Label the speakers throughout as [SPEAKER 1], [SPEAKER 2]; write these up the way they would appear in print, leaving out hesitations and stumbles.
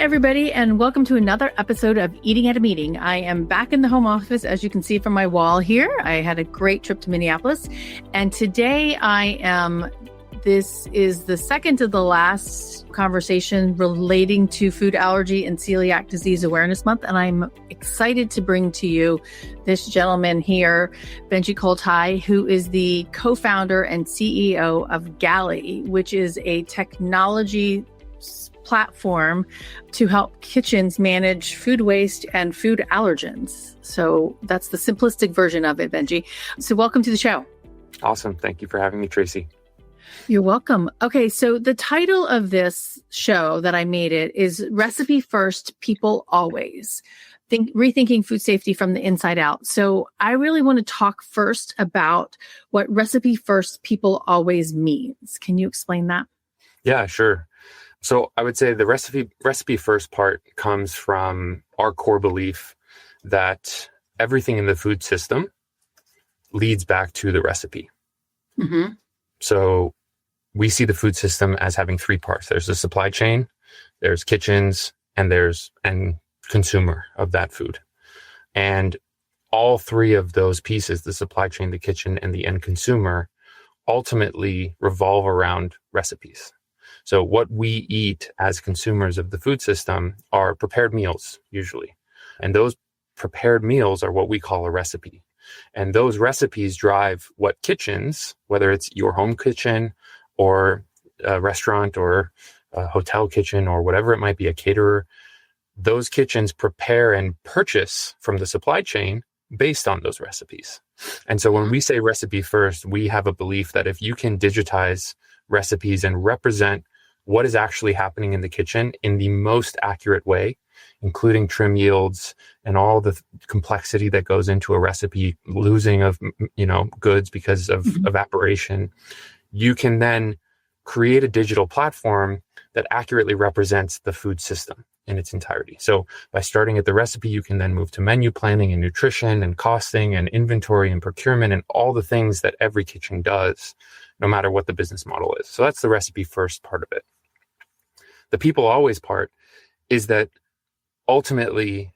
[SPEAKER 1] everybody, and welcome to another episode of Eating at a Meeting. I am back in the home office, as you can see from my wall here. I had a great trip to Minneapolis, and today this is the second to the last conversation relating to food allergy and celiac disease awareness month, and I'm excited to bring to you this gentleman here, Benji Koltai, who is the co-founder and CEO of Galley, which is a technology platform to help kitchens manage food waste and food allergens. So that's the simplistic version of it, Benji. So welcome to the show.
[SPEAKER 2] Awesome. Thank you for having me, Tracy.
[SPEAKER 1] You're welcome. Okay, so the title of this show that I made it is Recipe First, People Always. Rethinking food safety from the inside out. So I really want to talk first about what recipe first, people always means. Can you explain that?
[SPEAKER 2] Yeah, sure. So I would say the recipe first part comes from our core belief that everything in the food system leads back to the recipe. Mm-hmm. So we see the food system as having three parts. There's the supply chain, there's kitchens, and there's consumer of that food. And all three of those pieces, the supply chain, the kitchen, and the end consumer, ultimately revolve around recipes. So what we eat as consumers of the food system are prepared meals, usually. And those prepared meals are what we call a recipe. And those recipes drive what kitchens, whether it's your home kitchen or a restaurant or a hotel kitchen or whatever it might be, a caterer, those kitchens prepare and purchase from the supply chain based on those recipes. And so when we say recipe first, we have a belief that if you can digitize recipes and represent what is actually happening in the kitchen in the most accurate way, including trim yields and all the complexity that goes into a recipe, losing of, goods because of evaporation, you can then create a digital platform that accurately represents the food system in its entirety. So by starting at the recipe, you can then move to menu planning and nutrition and costing and inventory and procurement and all the things that every kitchen does, no matter what the business model is. So that's the recipe first part of it. The people always part is that ultimately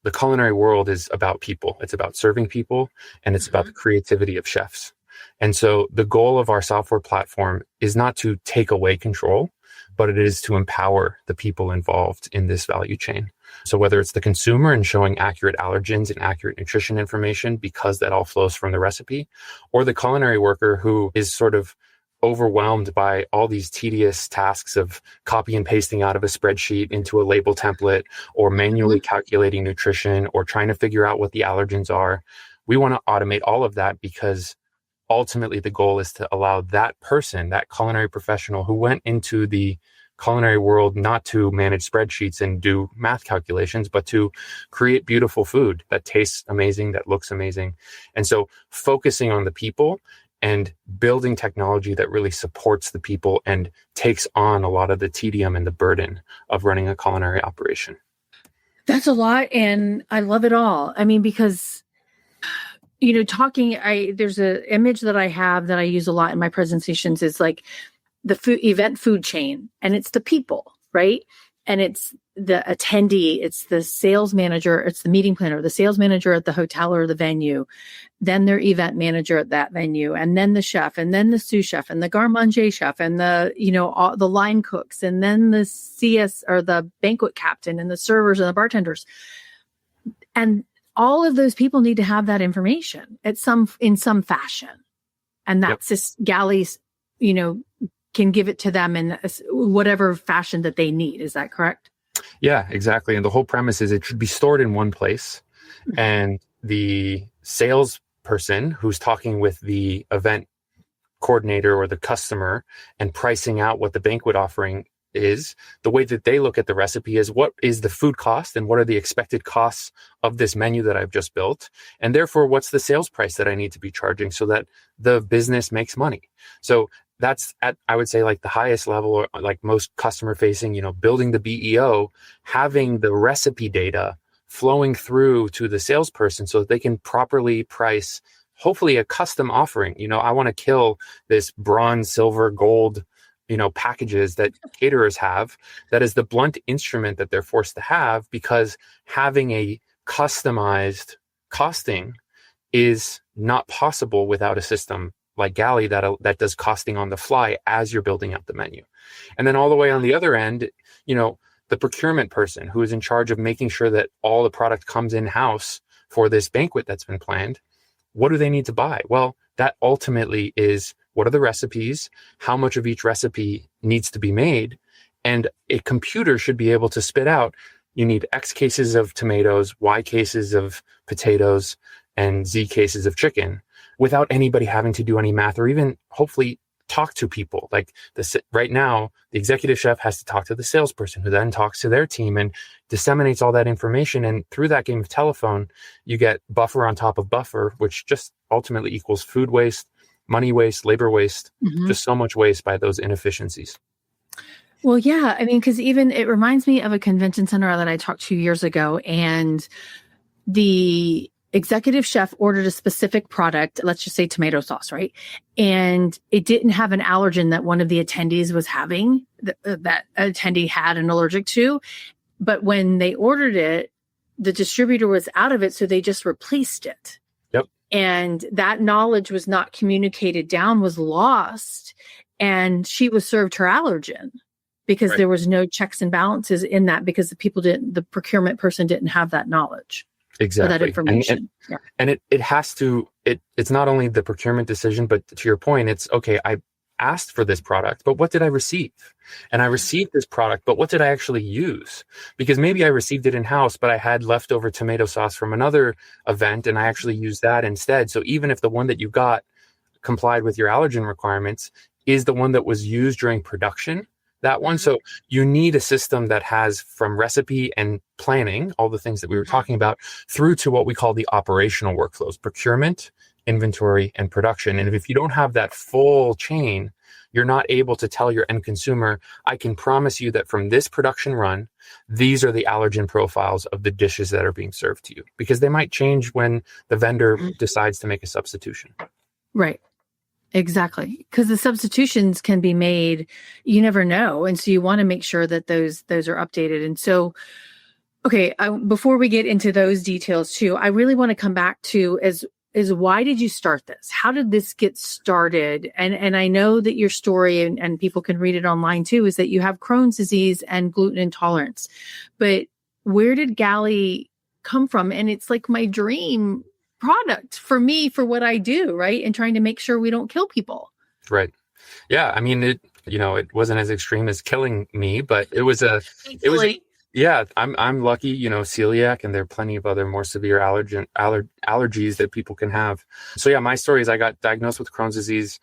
[SPEAKER 2] the culinary world is about people. It's about serving people, and it's about the creativity of chefs. And so the goal of our software platform is not to take away control, but it is to empower the people involved in this value chain. So whether it's the consumer and showing accurate allergens and accurate nutrition information, because that all flows from the recipe, or the culinary worker who is sort of overwhelmed by all these tedious tasks of copy and pasting out of a spreadsheet into a label template, or manually calculating nutrition, or trying to figure out what the allergens are. We want to automate all of that, because ultimately the goal is to allow that person, that culinary professional who went into the culinary world not to manage spreadsheets and do math calculations, but to create beautiful food that tastes amazing, that looks amazing. And so focusing on the people and building technology that really supports the people and takes on a lot of the tedium and the burden of running a culinary operation.
[SPEAKER 1] That's a lot, and I love it all. I mean, because, there's an image that I have that I use a lot in my presentations is like the food chain, and it's the people, right? And it's the attendee, it's the sales manager, it's the meeting planner, the sales manager at the hotel or the venue, then their event manager at that venue, and then the chef, and then the sous chef, and the garde-manger chef, and all the line cooks, and then the CS or the banquet captain, and the servers and the bartenders. And all of those people need to have that information in some fashion. And that's just Galley's, can give it to them in whatever fashion that they need. Is that correct?
[SPEAKER 2] Yeah, exactly. And the whole premise is it should be stored in one place. And the salesperson who's talking with the event coordinator or the customer and pricing out what the banquet offering is, the way that they look at the recipe is what is the food cost and what are the expected costs of this menu that I've just built? And therefore, what's the sales price that I need to be charging so that the business makes money? So that's at, I would say, like the highest level, or like most customer facing, building the BEO, having the recipe data flowing through to the salesperson so that they can properly price, hopefully a custom offering. I want to kill this bronze, silver, gold packages that caterers have, that is the blunt instrument that they're forced to have, because having a customized costing is not possible without a system like Galley that does costing on the fly as you're building out the menu. And then all the way on the other end, the procurement person who is in charge of making sure that all the product comes in-house for this banquet that's been planned, what do they need to buy? Well, that ultimately is, what are the recipes? How much of each recipe needs to be made? And a computer should be able to spit out, you need X cases of tomatoes, Y cases of potatoes, and Z cases of chicken, without anybody having to do any math or even hopefully talk to people. Like right now, the executive chef has to talk to the salesperson, who then talks to their team and disseminates all that information. And through that game of telephone, you get buffer on top of buffer, which just ultimately equals food waste, money waste, labor waste, just so much waste by those inefficiencies.
[SPEAKER 1] Well, yeah. I mean, because even it reminds me of a convention center that I talked to years ago, and the executive chef ordered a specific product, let's just say tomato sauce, right? And it didn't have an allergen that one of the attendees was having, that attendee had an allergic to. But when they ordered it, the distributor was out of it, so they just replaced it.
[SPEAKER 2] Yep.
[SPEAKER 1] And that knowledge was not communicated down, was lost, and she was served her allergen because there was no checks and balances in that, because the procurement person didn't have that knowledge.
[SPEAKER 2] Exactly.
[SPEAKER 1] That information.
[SPEAKER 2] And it has to, it's not only the procurement decision, but to your point, it's okay, I asked for this product, but what did I receive? And I received this product, but what did I actually use? Because maybe I received it in-house, but I had leftover tomato sauce from another event and I actually used that instead. So even if the one that you got complied with your allergen requirements, is the one that was used during production, that one. So you need a system that has, from recipe and planning, all the things that we were talking about, through to what we call the operational workflows: procurement, inventory, and production. And if you don't have that full chain, you're not able to tell your end consumer, I can promise you that from this production run, these are the allergen profiles of the dishes that are being served to you, because they might change when the vendor decides to make a substitution.
[SPEAKER 1] Right. Exactly. Because the substitutions can be made, you never know. And so you want to make sure that those are updated. And so, okay, before we get into those details too, I really want to come back to is why did you start this? How did this get started? And I know that your story, and people can read it online too, is that you have Crohn's disease and gluten intolerance. But where did Galley come from? And it's like my dream product for me, for what I do, right? And trying to make sure we don't kill people.
[SPEAKER 2] Right. Yeah. I mean, it wasn't as extreme as killing me, but it was yeah, I'm lucky, celiac, and there are plenty of other more severe allergies that people can have. So yeah, my story is I got diagnosed with Crohn's disease,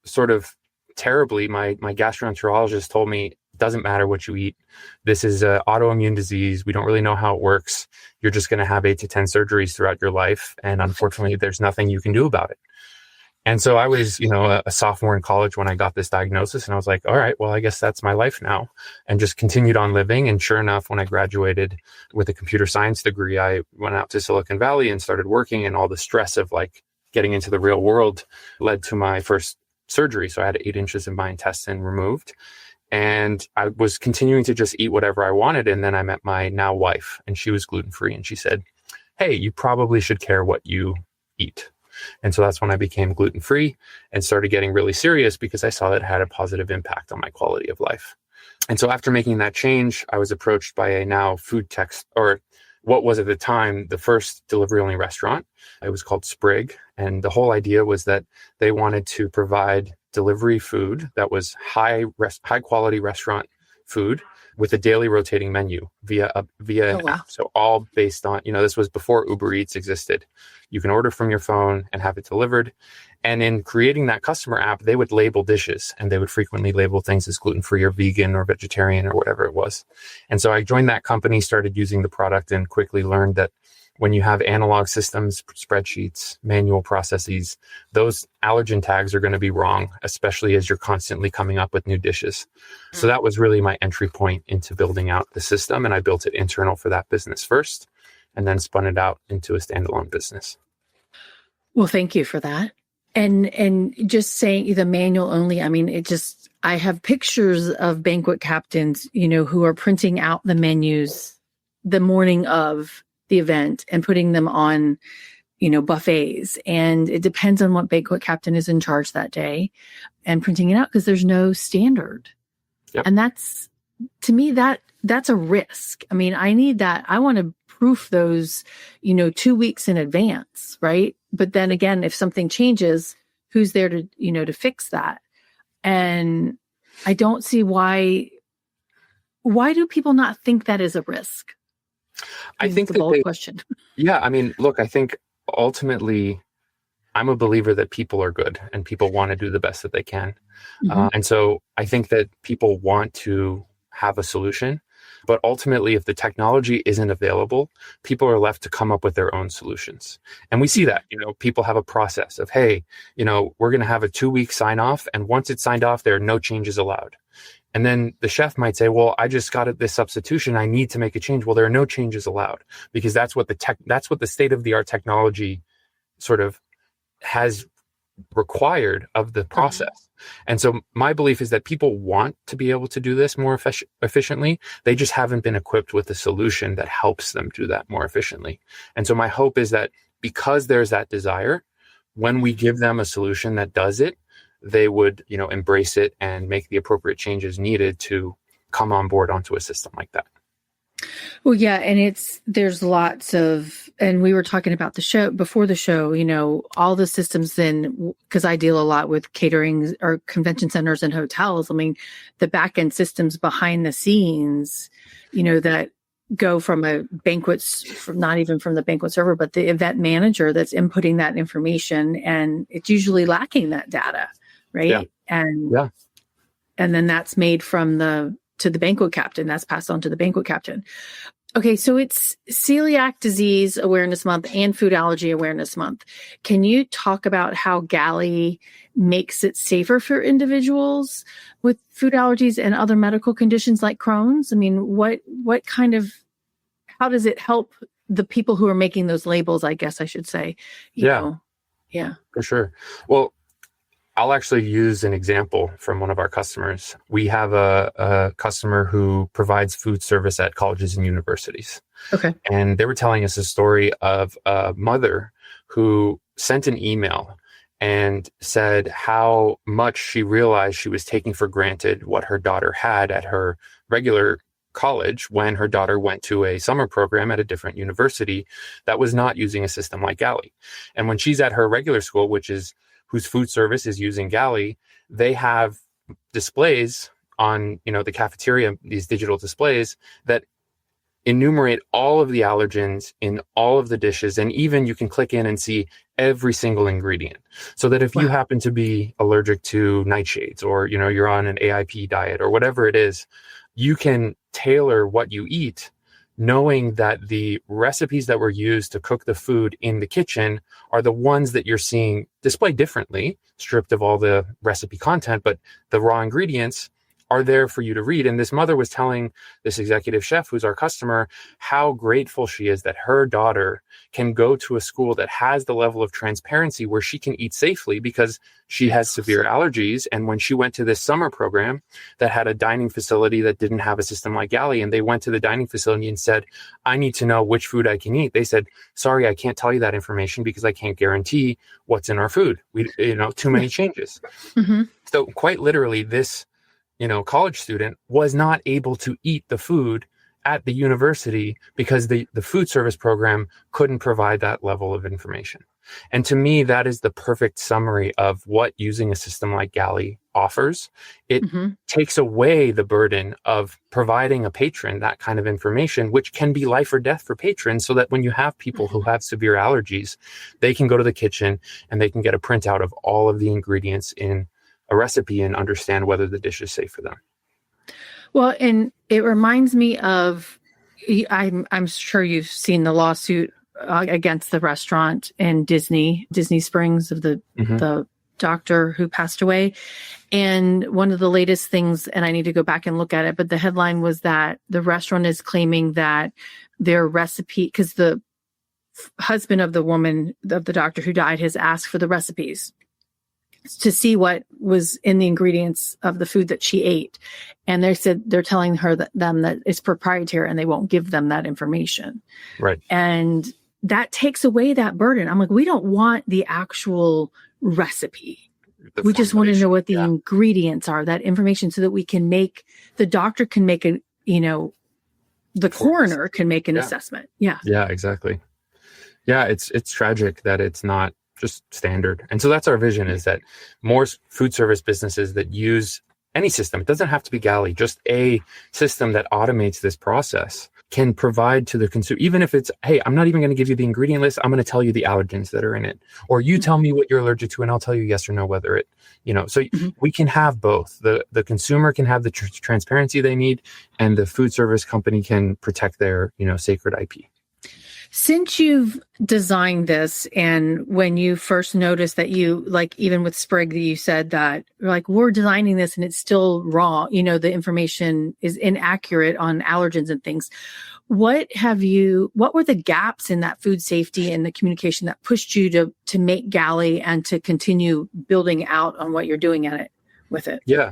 [SPEAKER 2] sort of terribly. My gastroenterologist told me, doesn't matter what you eat. This is an autoimmune disease. We don't really know how it works. You're just going to have 8 to 10 surgeries throughout your life. And unfortunately, there's nothing you can do about it. And so I was, a sophomore in college when I got this diagnosis, and I was like, all right, well, I guess that's my life now, and just continued on living. And sure enough, when I graduated with a computer science degree, I went out to Silicon Valley and started working, and all the stress of getting into the real world led to my first surgery. So I had 8 inches of my intestine removed. And I was continuing to just eat whatever I wanted. And then I met my now wife, and she was gluten-free. And she said, hey, you probably should care what you eat. And so that's when I became gluten-free and started getting really serious, because I saw that it had a positive impact on my quality of life. And so after making that change, I was approached by a now food tech, or what was at the time the first delivery-only restaurant. It was called Sprig. And the whole idea was that they wanted to provide delivery food that was high quality restaurant food with a daily rotating menu via an app. So all based on, this was before Uber Eats existed. You can order from your phone and have it delivered. And in creating that customer app, they would label dishes, and they would frequently label things as gluten-free or vegan or vegetarian or whatever it was. And so I joined that company, started using the product, and quickly learned that when you have analog systems, spreadsheets, manual processes, those allergen tags are going to be wrong, especially as you're constantly coming up with new dishes. So that was really my entry point into building out the system. And I built it internal for that business first, and then spun it out into a standalone business.
[SPEAKER 1] Well, thank you for that. And just saying the manual only, I mean, I have pictures of banquet captains, who are printing out the menus the morning of the event and putting them on, buffets. And it depends on what banquet captain is in charge that day and printing it out because there's no standard.
[SPEAKER 2] Yep.
[SPEAKER 1] And that's, to me, that's a risk. I mean, I need that. I want to proof those, 2 weeks in advance, right? But then again, if something changes, who's there to, to fix that? And I don't see why do people not think that is a risk?
[SPEAKER 2] I think
[SPEAKER 1] the bold question.
[SPEAKER 2] Yeah. I mean, look, I think ultimately I'm a believer that people are good and people want to do the best that they can.
[SPEAKER 1] Mm-hmm.
[SPEAKER 2] And so I think that people want to have a solution, but ultimately if the technology isn't available, people are left to come up with their own solutions. And we see that, people have a process of, hey, we're going to have a 2-week sign off. And once it's signed off, there are no changes allowed. And then the chef might say, well, I just got this substitution. I need to make a change. Well, there are no changes allowed because that's what the state of the art technology sort of has required of the process. Mm-hmm. And so my belief is that people want to be able to do this more efficiently. They just haven't been equipped with a solution that helps them do that more efficiently. And so my hope is that because there's that desire, when we give them a solution that does it, they would, embrace it and make the appropriate changes needed to come on board onto a system like that.
[SPEAKER 1] Well, yeah. And there's lots of, and we were talking about the show before the show, all the systems because I deal a lot with catering or convention centers and hotels. I mean, the back end systems behind the scenes, that go from a not even from the banquet server, but the event manager that's inputting that information. And it's usually lacking that data. Right.
[SPEAKER 2] Yeah.
[SPEAKER 1] And then that's made to the banquet captain, that's passed on to the banquet captain. Okay. So it's Celiac Disease Awareness Month and Food Allergy Awareness Month. Can you talk about how Galley makes it safer for individuals with food allergies and other medical conditions like Crohn's? I mean, how does it help the people who are making those labels, I guess I should say?
[SPEAKER 2] Yeah, for sure. Well, I'll actually use an example from one of our customers. We have a customer who provides food service at colleges and universities.
[SPEAKER 1] Okay.
[SPEAKER 2] And they were telling us a story of a mother who sent an email and said how much she realized she was taking for granted what her daughter had at her regular college when her daughter went to a summer program at a different university that was not using a system like Galley. And when she's at her regular school, whose food service is using Galley, they have displays on, the cafeteria, these digital displays that enumerate all of the allergens in all of the dishes. And even you can click in and see every single ingredient. So that if you happen to be allergic to nightshades or, you're on an AIP diet or whatever it is, you can tailor what you eat, knowing that the recipes that were used to cook the food in the kitchen are the ones that you're seeing displayed differently, stripped of all the recipe content, but the raw ingredients are there for you to read. And this mother was telling this executive chef, who's our customer, how grateful she is that her daughter can go to a school that has the level of transparency where she can eat safely because she has severe allergies. And when she went to this summer program that had a dining facility that didn't have a system like Galley, and they went to the dining facility and said, I need to know which food I can eat. They said, sorry, I can't tell you that information because I can't guarantee what's in our food. Too many changes. Mm-hmm. So quite literally, this college student was not able to eat the food at the university because the food service program couldn't provide that level of information. And to me, that is the perfect summary of what using a system like Galley offers. It takes away the burden of providing a patron that kind of information, which can be life or death for patrons, so that when you have people who have severe allergies, they can go to the kitchen and they can get a printout of all of the ingredients in a recipe and understand whether the dish is safe for them.
[SPEAKER 1] Well, and it reminds me of, I'm sure you've seen the lawsuit against the restaurant in Disney Springs of the doctor who passed away. And one of the latest things, and I need to go back and look at it, but the headline was that the restaurant is claiming that their recipe, because the husband of the woman, of the doctor who died, has asked for the recipes. to see what was in the ingredients of the food that she ate. And they said they're telling her that it's proprietary and they won't give them that information.
[SPEAKER 2] Right.
[SPEAKER 1] And that takes away that burden. I'm like, we don't want the actual recipe. We just want to know what the ingredients are, that information, so that we can the doctor can make the coroner can make an assessment. Yeah.
[SPEAKER 2] Yeah, exactly. Yeah. It's tragic that it's not just standard. And so that's our vision, is that more food service businesses that use any system, it doesn't have to be Galley, just a system that automates this process, can provide to the consumer, even if it's, hey, I'm not even going to give you the ingredient list. I'm going to tell you the allergens that are in it, or you tell me what you're allergic to and I'll tell you yes or no, whether it, so we can have both. The consumer can have the transparency they need, and the food service company can protect their, sacred IP.
[SPEAKER 1] Since you've designed this, and when you first noticed that even with Sprig, that you said that we're designing this and it's still raw, the information is inaccurate on allergens and things. What were the gaps in that food safety and the communication that pushed you to make Galley and to continue building out on what you're doing with it?
[SPEAKER 2] Yeah.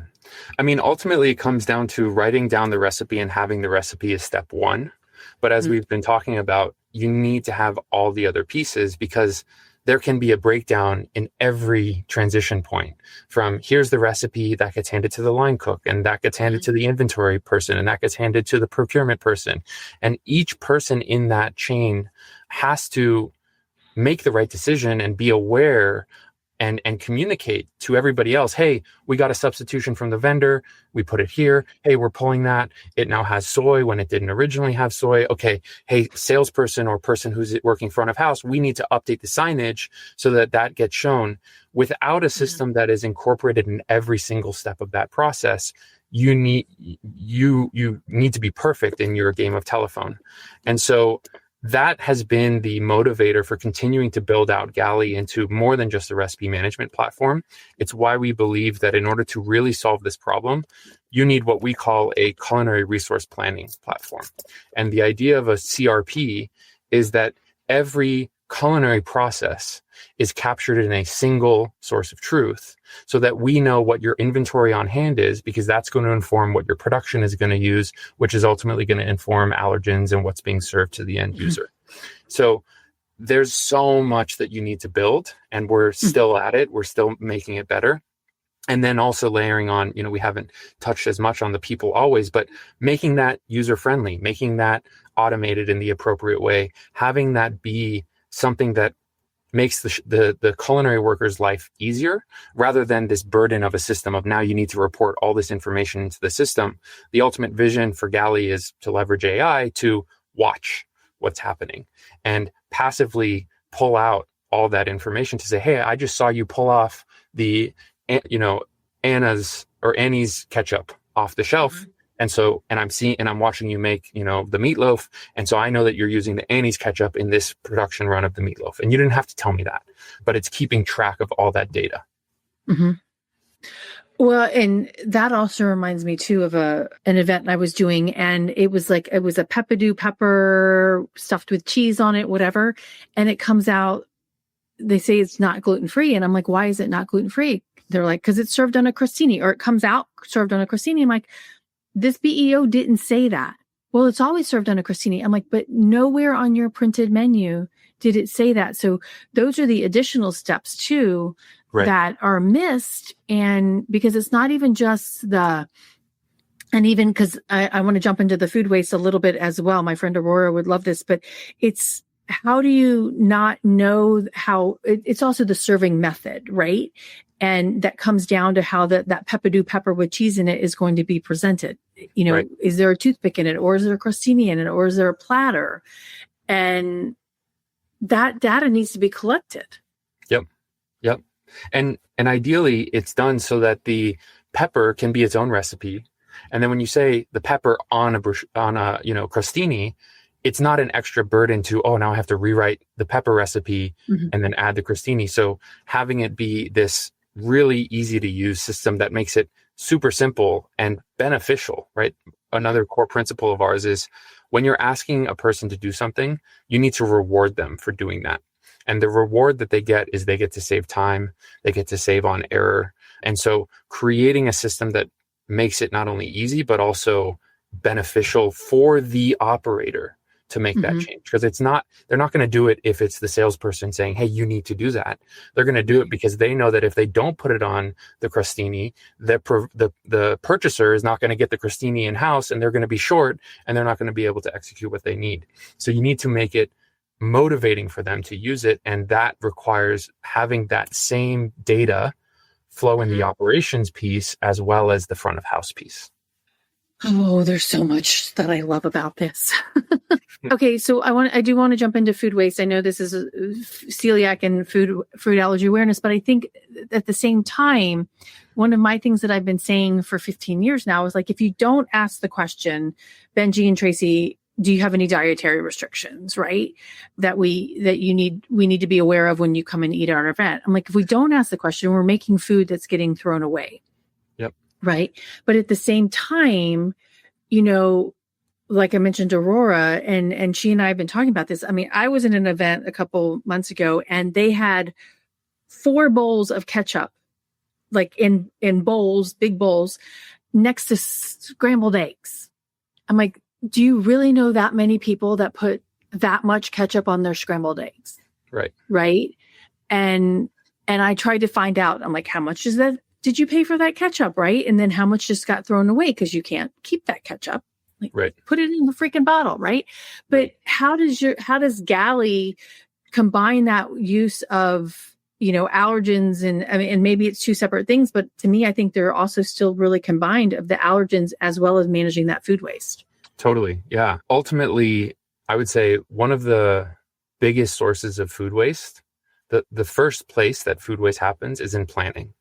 [SPEAKER 2] I mean, ultimately it comes down to writing down the recipe and having the recipe is step one. But as we've been talking about, you need to have all the other pieces, because there can be a breakdown in every transition point. From here's the recipe, that gets handed to the line cook, and that gets handed to the inventory person, and that gets handed to the procurement person. And each person in that chain has to make the right decision and be aware and communicate to everybody else, hey, we got a substitution from the vendor. We put it here. Hey, we're pulling that. It now has soy when it didn't originally have soy. Okay. Hey, salesperson or person who's working front of house, we need to update the signage so that gets shown. Without a system that is incorporated in every single step of that process, you need to be perfect in your game of telephone. And so that has been the motivator for continuing to build out Galley into more than just a recipe management platform. It's why we believe that in order to really solve this problem, you need what we call a culinary resource planning platform. And the idea of a CRP is that every culinary process is captured in a single source of truth, so that we know what your inventory on hand is, because that's going to inform what your production is going to use, which is ultimately going to inform allergens and what's being served to the end user. So there's so much that you need to build, and we're still at it. We're still making it better. And then also layering on, we haven't touched as much on the people always, but making that user friendly, making that automated in the appropriate way, having that be something that makes the culinary worker's life easier, rather than this burden of a system of now you need to report all this information into the system. The ultimate vision for Galley is to leverage AI to watch what's happening and passively pull out all that information to say, hey, I just saw you pull off the, Anna's or Annie's ketchup off the shelf. And I'm watching you make, the meatloaf. And so I know that you're using the Annie's ketchup in this production run of the meatloaf. And you didn't have to tell me that, but it's keeping track of all that data.
[SPEAKER 1] Mm-hmm. Well, and that also reminds me too of an event I was doing, and it was a peppadew pepper stuffed with cheese on it, whatever. And it comes out, they say it's not gluten-free. And I'm like, why is it not gluten-free? They're like, because it's served on a crostini, or it comes out served on a crostini. I'm like, this BEO didn't say that. Well, it's always served on a crostini. I'm like, but nowhere on your printed menu did it say that. So those are the additional steps too, that are missed. And because it's not even just and even because I want to jump into the food waste a little bit as well. My friend Aurora would love this, but it's, how do you not know how it's also the serving method, right? And that comes down to how that peppadew pepper with cheese in it is going to be presented. Is there a toothpick in it, or is there a crostini in it, or is there a platter? And that data needs to be collected.
[SPEAKER 2] Yep. And ideally it's done so that the pepper can be its own recipe. And then when you say the pepper on a crostini, it's not an extra burden to, now I have to rewrite the pepper recipe and then add the crostini. So having it be this really easy to use system that makes it super simple and beneficial, right? Another core principle of ours is when you're asking a person to do something, you need to reward them for doing that. And the reward that they get is they get to save time, they get to save on error. And so creating a system that makes it not only easy, but also beneficial for the operator to make that change. Because they're not going to do it if it's the salesperson saying, hey, you need to do that. They're going to do it because they know that if they don't put it on the crostini, the purchaser is not going to get the crostini in-house, and they're going to be short, and they're not going to be able to execute what they need. So you need to make it motivating for them to use it. And that requires having that same data flow in the operations piece as well as the front of house piece.
[SPEAKER 1] Oh, there's so much that I love about this. Okay, so I do want to jump into food waste. I know this is a celiac and food allergy awareness, but I think at the same time, one of my things that I've been saying for 15 years now is like, if you don't ask the question, Benji and Tracy, do you have any dietary restrictions, right? That we need to be aware of when you come and eat at our event. I'm like, if we don't ask the question, we're making food that's getting thrown away.
[SPEAKER 2] Yep.
[SPEAKER 1] Right. But at the same time, like I mentioned, Aurora and she and I have been talking about this. I mean, I was in an event a couple months ago and they had 4 bowls of ketchup, like in bowls, big bowls, next to scrambled eggs. I'm like, do you really know that many people that put that much ketchup on their scrambled eggs?
[SPEAKER 2] Right.
[SPEAKER 1] Right. And I tried to find out, I'm like, how much is that? Did you pay for that ketchup? Right. And then how much just got thrown away? Because you can't keep that ketchup. Like,
[SPEAKER 2] right.
[SPEAKER 1] Put it in the freaking bottle. Right. But how does Galley combine that use of, allergens and maybe it's 2 separate things, but to me, I think they're also still really combined of the allergens as well as managing that food waste.
[SPEAKER 2] Totally. Yeah. Ultimately, I would say one of the biggest sources of food waste, the first place that food waste happens is in planning.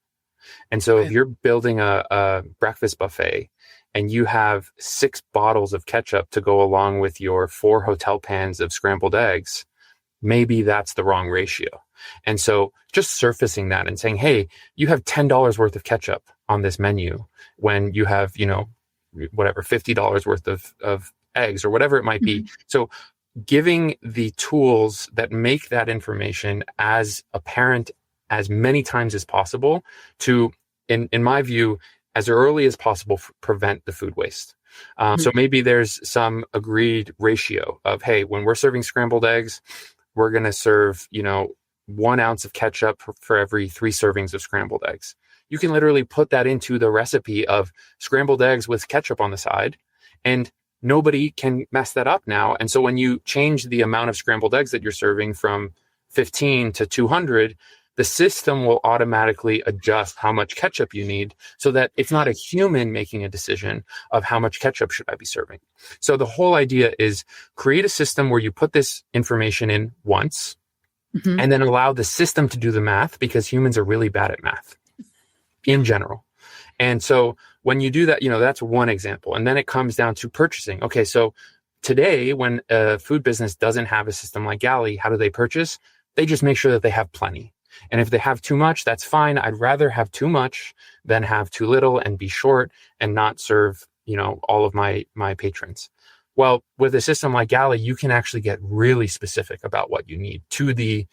[SPEAKER 2] And so if you're building a breakfast buffet and you have 6 bottles of ketchup to go along with your 4 hotel pans of scrambled eggs, maybe that's the wrong ratio. And so just surfacing that and saying, hey, you have $10 worth of ketchup on this menu when you have, whatever, $50 worth of eggs or whatever it might be. So giving the tools that make that information as apparent as many times as possible to, in my view, as early as possible, prevent the food waste. So maybe there's some agreed ratio of, hey, when we're serving scrambled eggs, we're going to serve, 1 ounce of ketchup for every 3 servings of scrambled eggs. You can literally put that into the recipe of scrambled eggs with ketchup on the side, and nobody can mess that up now. And so when you change the amount of scrambled eggs that you're serving from 15 to 200, the system will automatically adjust how much ketchup you need so that it's not a human making a decision of how much ketchup should I be serving. So the whole idea is create a system where you put this information in once and then allow the system to do the math, because humans are really bad at math in general. And so when you do that, that's one example. And then it comes down to purchasing. Okay, so today when a food business doesn't have a system like Galley, how do they purchase? They just make sure that they have plenty. And if they have too much, that's fine. I'd rather have too much than have too little and be short and not serve, all of my patrons. Well, with a system like Galley, you can actually get really specific about what you need to the,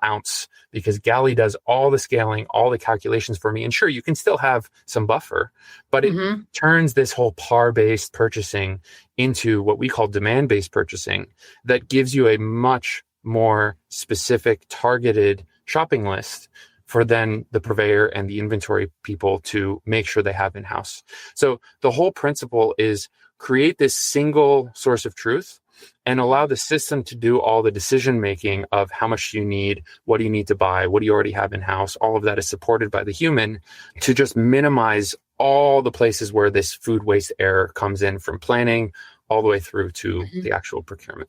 [SPEAKER 2] ounce, because Galley does all the scaling, all the calculations for me. And sure, you can still have some buffer, but it turns this whole par-based purchasing into what we call demand-based purchasing that gives you a much more specific, targeted shopping list for then the purveyor and the inventory people to make sure they have in-house. So the whole principle is create this single source of truth and allow the system to do all the decision making of how much you need, what do you need to buy, what do you already have in-house. All of that is supported by the human to just minimize all the places where this food waste error comes in, from planning all the way through to the actual procurement.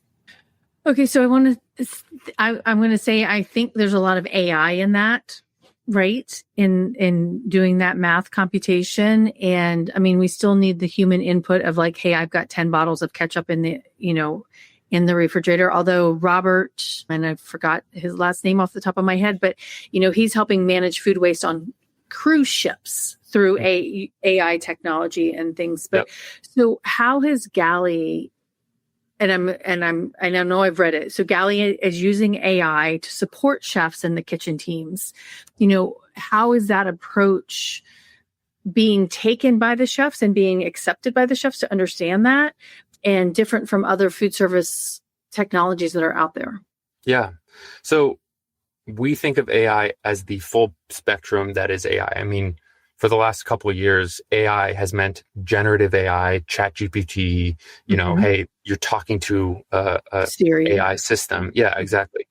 [SPEAKER 1] Okay, so I'm going to say I think there's a lot of AI in that, right? In doing that math computation. And I mean, we still need the human input of like, hey, I've got 10 bottles of ketchup in the, in the refrigerator. Although Robert, and I forgot his last name off the top of my head, but he's helping manage food waste on cruise ships through AI technology and things. But so how has Galley I know I've read it. So Galley is using AI to support chefs and the kitchen teams. How is that approach being taken by the chefs and being accepted by the chefs to understand that, and different from other food service technologies that are out there?
[SPEAKER 2] Yeah. So we think of AI as the full spectrum that is AI. I mean, for the last couple of years, AI has meant generative AI, ChatGPT, hey, you're talking to a
[SPEAKER 1] Siri.
[SPEAKER 2] AI system. Yeah, exactly.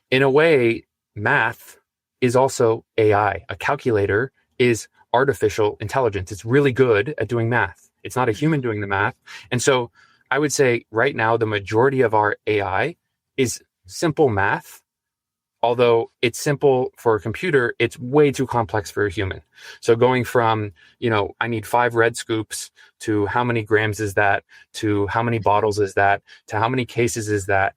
[SPEAKER 2] In a way, math is also AI. A calculator is artificial intelligence. It's really good at doing math. It's not a human doing the math. And so I would say right now, the majority of our AI is simple math. Although it's simple for a computer, it's way too complex for a human. So going from, I need 5 red scoops to how many grams is that, to how many bottles is that, to how many cases is that,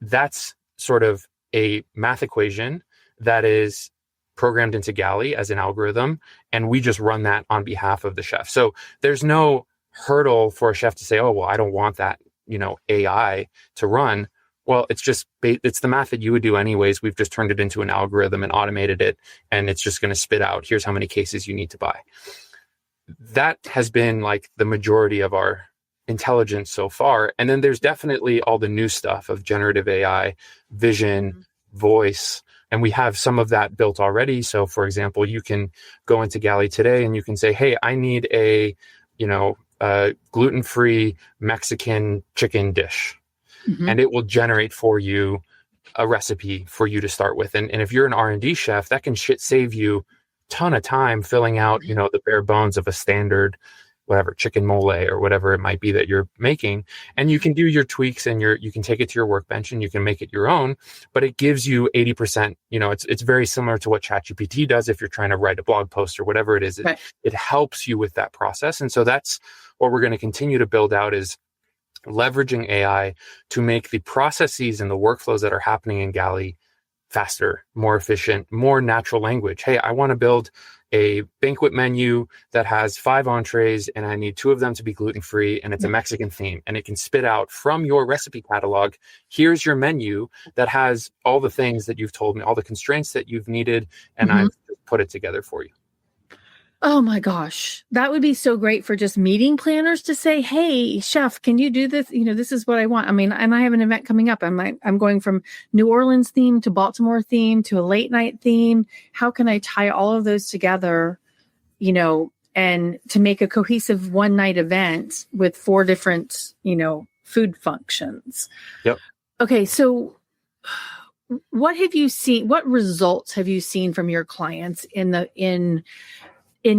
[SPEAKER 2] that's sort of a math equation that is programmed into Galley as an algorithm. And we just run that on behalf of the chef. So there's no hurdle for a chef to say, oh, well, I don't want that, AI to run. Well, it's the math that you would do anyways. We've just turned it into an algorithm and automated it, and it's just going to spit out, here's how many cases you need to buy. That has been like the majority of our intelligence so far. And then there's definitely all the new stuff of generative AI, vision, voice, and we have some of that built already. So for example, you can go into Galley today and you can say, hey, I need a gluten-free Mexican chicken dish. And it will generate for you a recipe for you to start with. And if you're an R&D chef, that can save you a ton of time filling out, the bare bones of a standard, whatever, chicken mole or whatever it might be that you're making. And you can do your tweaks and you can take it to your workbench and you can make it your own, but it gives you 80%, it's very similar to what ChatGPT does if you're trying to write a blog post or whatever it is. Right. It helps you with that process. And so that's what we're going to continue to build out, is leveraging AI to make the processes and the workflows that are happening in Galley faster, more efficient, more natural language. Hey, I want to build a banquet menu that has 5 entrees and I need 2 of them to be gluten-free and it's a Mexican theme, and it can spit out from your recipe catalog, here's your menu that has all the things that you've told me, all the constraints that you've needed, and I've put it together for you.
[SPEAKER 1] Oh my gosh. That would be so great for just meeting planners to say, hey, chef, can you do this? This is what I want. I mean, and I have an event coming up. I'm going from New Orleans theme to Baltimore theme to a late night theme. How can I tie all of those together, and to make a cohesive one night event with 4 different, food functions?
[SPEAKER 2] Yep.
[SPEAKER 1] Okay. So what have you seen? What results have you seen from your clients in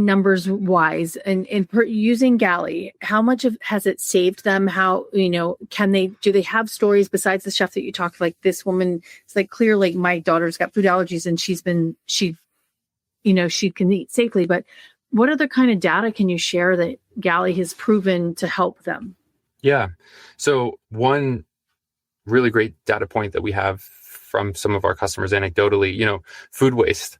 [SPEAKER 1] numbers wise and using Galley? How much has it saved them? How, do they have stories besides the chef that you talked, like this woman, it's like clear, like my daughter's got food allergies and she can eat safely, but what other kind of data can you share that Galley has proven to help them?
[SPEAKER 2] Yeah. So one really great data point that we have from some of our customers anecdotally, food waste.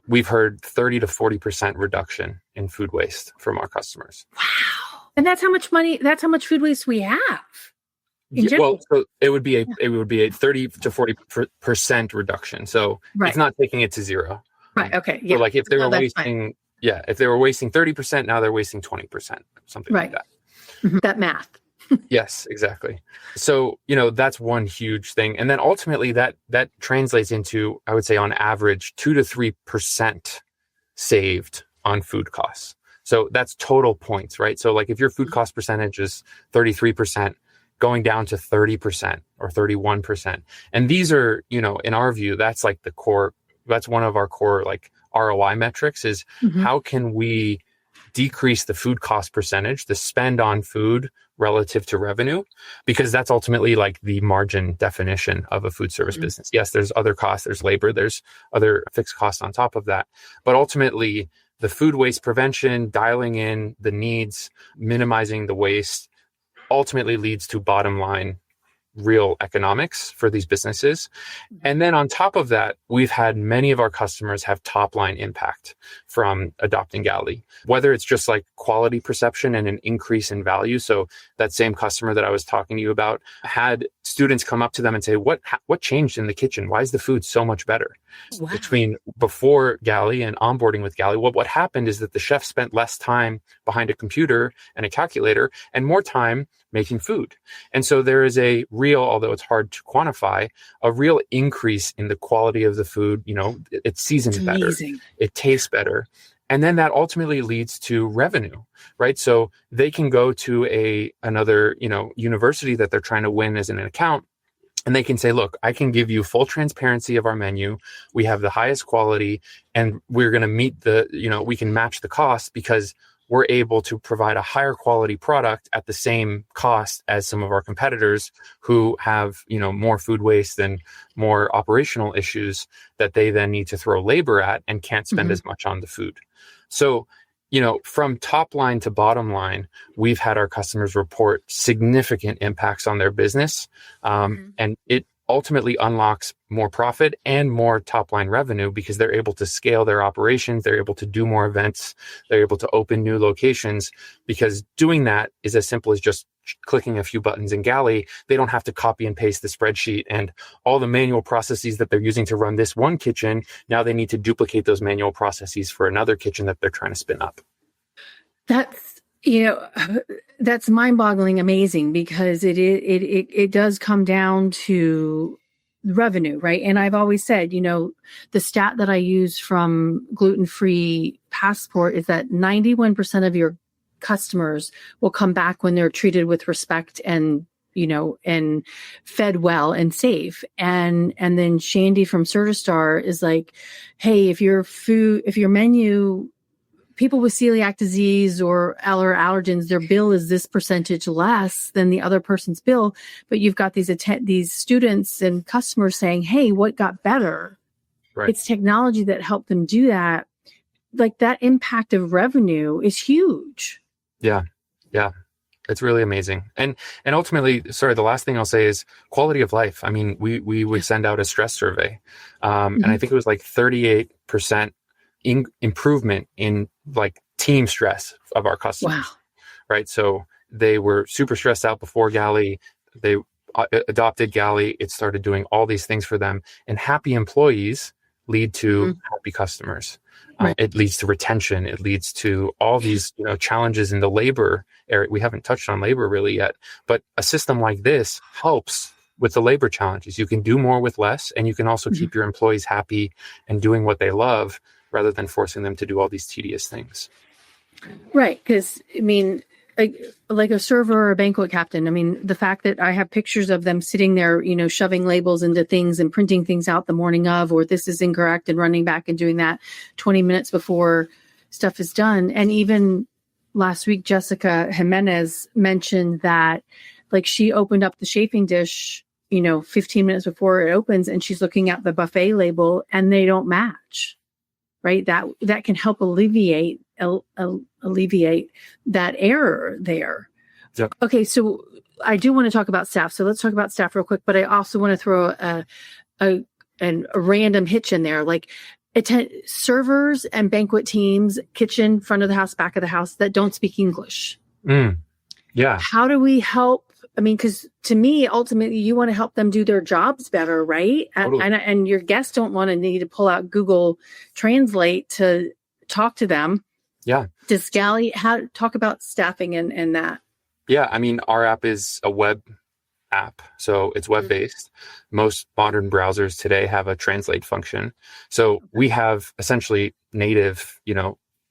[SPEAKER 2] We've heard 30 to 40% reduction in food waste from our customers.
[SPEAKER 1] Wow. And that's how much food waste we have.
[SPEAKER 2] Well, so it would be a 30 to 40% reduction. So it's not taking it to zero.
[SPEAKER 1] Right. Okay. Yeah.
[SPEAKER 2] So like if they were wasting, if they were wasting 30%, now they're wasting 20%, something like that.
[SPEAKER 1] Mm-hmm. That math.
[SPEAKER 2] Yes, exactly. So, that's one huge thing. And then ultimately that translates into, I would say on average, 2 to 3% saved on food costs. So that's total points, right? So like if your food cost percentage is 33%, going down to 30% or 31%. And these are, in our view, that's like the core, that's one of our core like ROI metrics is how can we decrease the food cost percentage, the spend on food relative to revenue, because that's ultimately like the margin definition of a food service business. Yes, there's other costs, there's labor, there's other fixed costs on top of that. But ultimately, the food waste prevention, dialing in the needs, minimizing the waste, ultimately leads to bottom line real economics for these businesses. And then on top of that, we've had many of our customers have top line impact from adopting Galley, whether it's just like quality perception and an increase in value. So that same customer that I was talking to you about had students come up to them and say, what changed in the kitchen? Why is the food so much better?
[SPEAKER 1] Wow.
[SPEAKER 2] Between before Galley and onboarding with Galley? What happened is that the chef spent less time behind a computer and a calculator and more time making food. And so there is a real, although it's hard to quantify, a real increase in the quality of the food. It's seasoned better. It tastes better. And then that ultimately leads to revenue, right? So they can go to another, university that they're trying to win as an account. And they can say, look, I can give you full transparency of our menu. We have the highest quality and we're going to meet we can match the cost because we're able to provide a higher quality product at the same cost as some of our competitors who have, more food waste and more operational issues that they then need to throw labor at and can't spend as much on the food. So, from top line to bottom line, we've had our customers report significant impacts on their business. And it ultimately unlocks more profit and more top line revenue because they're able to scale their operations. They're able to do more events. They're able to open new locations because doing that is as simple as just clicking a few buttons in Galley. They don't have to copy and paste the spreadsheet and all the manual processes that they're using to run this one kitchen. Now they need to duplicate those manual processes for another kitchen that they're trying to spin up.
[SPEAKER 1] That's mind-boggling amazing because it does come down to revenue, right? And I've always said, the stat that I use from Gluten-Free Passport is that 91% of your customers will come back when they're treated with respect and fed well and safe. And then Shandy from Certistar is like, hey, if your menu, people with celiac disease or allergens, their bill is this percentage less than the other person's bill. But you've got these students and customers saying, hey, what got better? Right. It's technology that helped them do that. Like that impact of revenue is huge. Yeah.
[SPEAKER 2] It's really amazing. And ultimately, the last thing I'll say is quality of life. I mean, we would send out a stress survey. And I think it was like 38% improvement in like team stress of our customers. Wow. Right. So they were super stressed out before Galley. They adopted Galley. It started doing all these things for them, and happy employees lead to happy customers. Right. It leads to retention. It leads to all these, challenges in the labor area. We haven't touched on labor really yet, but a system like this helps with the labor challenges. You can do more with less, and you can also keep your employees happy and doing what they love, rather than forcing them to do all these tedious things. Right.
[SPEAKER 1] Because, like a server or a banquet captain, the fact that I have pictures of them sitting there, shoving labels into things and printing things out the morning of, or this is incorrect, and running back and doing that 20 minutes before stuff is done. And even last week, Jessica Jimenez mentioned that, like, she opened up the chafing dish, 15 minutes before it opens, and she's looking at the buffet label and they don't match. Right. That can help alleviate that error there. Yep. Okay. So I do want to talk about staff. So let's talk about staff real quick, but I also want to throw a random hitch in there, like servers and banquet teams, kitchen, front of the house, back of the house that don't speak English.
[SPEAKER 2] Yeah.
[SPEAKER 1] How do we help? Because to me, ultimately, you want to help them do their jobs better, right? Totally. And your guests don't want to need to pull out Google Translate to talk to them.
[SPEAKER 2] Yeah.
[SPEAKER 1] Does Galley talk about staffing and that?
[SPEAKER 2] Yeah. Our app is a web app, so it's web-based. Most modern browsers today have a translate function. So we have essentially native,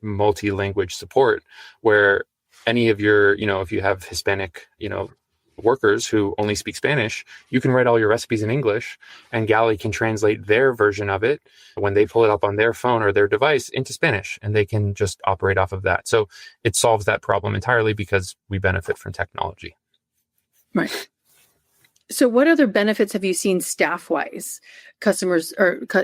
[SPEAKER 2] multi-language support where any of your, if you have Hispanic, workers who only speak Spanish, you can write all your recipes in English, and Galley can translate their version of it when they pull it up on their phone or their device into Spanish, and they can just operate off of that. So it solves that problem entirely because we benefit from technology.
[SPEAKER 1] Right. So what other benefits have you seen staff-wise,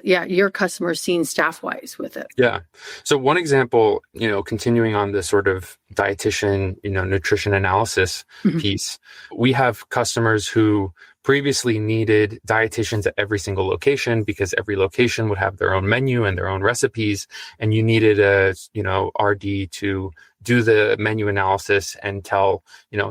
[SPEAKER 1] your customers seen staff-wise with it?
[SPEAKER 2] Yeah. So one example, continuing on the sort of dietitian, nutrition analysis piece, we have customers who previously needed dietitians at every single location because every location would have their own menu and their own recipes. And you needed a, RD to do the menu analysis and tell,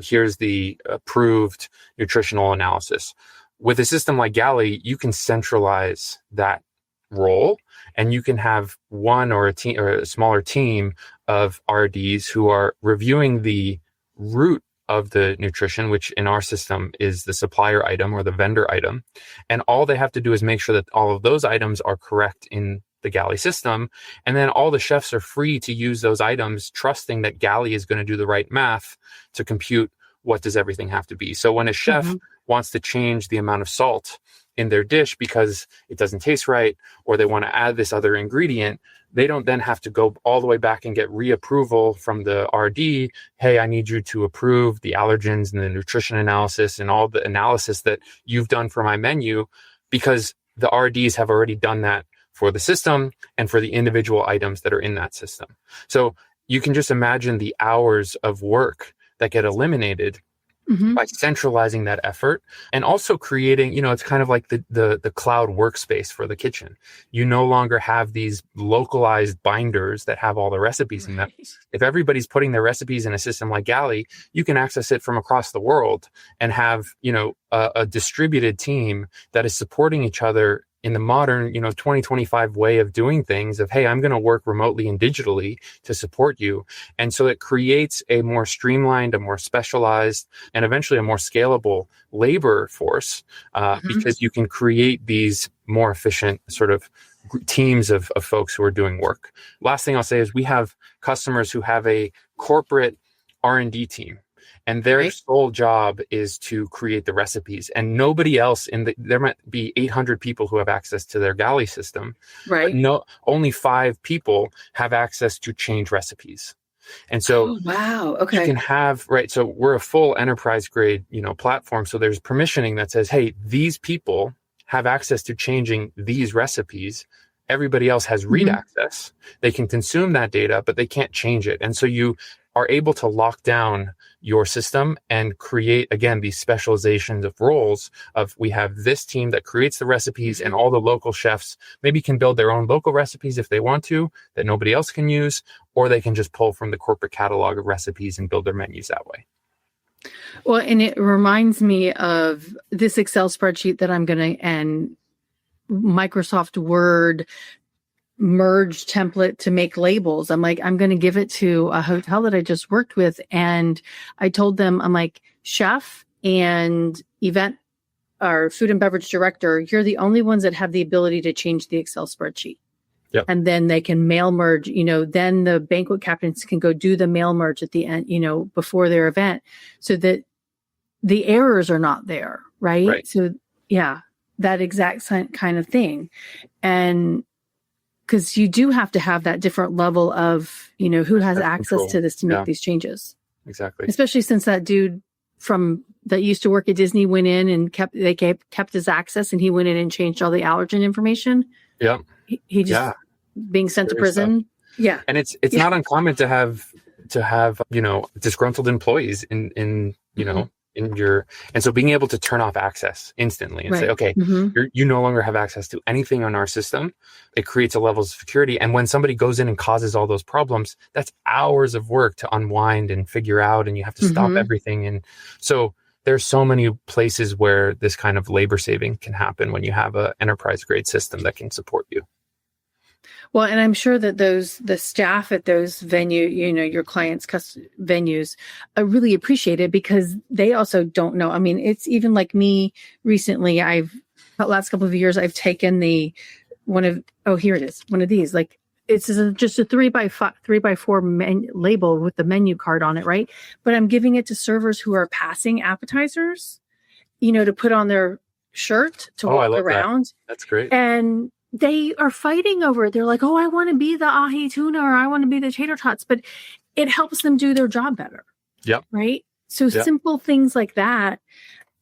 [SPEAKER 2] here's the approved nutritional analysis. With a system like Galley, you can centralize that role, and you can have one or a team or a smaller team of RDs who are reviewing the root of the nutrition, which in our system is the supplier item or the vendor item. And all they have to do is make sure that all of those items are correct in the Galley system. And then all the chefs are free to use those items, trusting that Galley is going to do the right math to compute what does everything have to be. So when a chef wants to change the amount of salt in their dish because it doesn't taste right, or they want to add this other ingredient, they don't then have to go all the way back and get reapproval from the RD. Hey, I need you to approve the allergens and the nutrition analysis and all the analysis that you've done for my menu, because the RDs have already done that for the system and for the individual items that are in that system. So you can just imagine the hours of work that get eliminated by centralizing that effort, and also creating, it's kind of like the cloud workspace for the kitchen. You no longer have these localized binders that have all the recipes in them. If everybody's putting their recipes in a system like Galley, you can access it from across the world and have, a distributed team that is supporting each other in the modern, 2025 way of doing things of, hey, I'm going to work remotely and digitally to support you. And so it creates a more streamlined, a more specialized, and eventually a more scalable labor force because you can create these more efficient sort of teams of folks who are doing work. Last thing I'll say is we have customers who have a corporate R&D team. And their sole job is to create the recipes, and nobody else there might be 800 people who have access to their Galley system. Right. Only 5 people have access to change recipes. And so you can have, so we're a full enterprise grade, platform. So there's permissioning that says, hey, these people have access to changing these recipes. Everybody else has read access. They can consume that data, but they can't change it. And so you are able to lock down your system and create, again, these specializations of roles of, we have this team that creates the recipes, and all the local chefs maybe can build their own local recipes if they want to, that nobody else can use, or they can just pull from the corporate catalog of recipes and build their menus that way.
[SPEAKER 1] Well, and it reminds me of this Excel spreadsheet that I'm going to, and Microsoft Word merge template to make labels. I'm like, I'm going to give it to a hotel that I just worked with. And I told them, I'm like, chef and event or food and beverage director, you're the only ones that have the ability to change the Excel spreadsheet. Yep. And then they can mail merge, then the banquet captains can go do the mail merge at the end, before their event, so that the errors are not there. Right. So yeah, that exact kind of thing. And because you do have to have that different level of, who has access control to this to make these changes. Exactly. Especially since that dude that used to work at Disney went in and kept his access, and he went in and changed all the allergen information. Yeah. He just being sent to prison. Stuff. Yeah.
[SPEAKER 2] And it's not uncommon to have, disgruntled employees in in your, and so being able to turn off access instantly and say, okay, you no longer have access to anything on our system. It creates a level of security. And when somebody goes in and causes all those problems, that's hours of work to unwind and figure out, and you have to stop everything. And so there's so many places where this kind of labor saving can happen when you have an enterprise grade system that can support you.
[SPEAKER 1] Well, and I'm sure that the staff at those your clients' venues really appreciate it, because they also don't know. I mean, it's even like me recently, the last couple of years, I've taken one of these, like it's just a 3x4 label with the menu card on it. Right. But I'm giving it to servers who are passing appetizers, to put on their shirt to walk around.
[SPEAKER 2] That's great.
[SPEAKER 1] And they are fighting over it. They're like, oh, I want to be the ahi tuna, or I want to be the tater tots, but it helps them do their job better. Yep. Right. So simple things like that,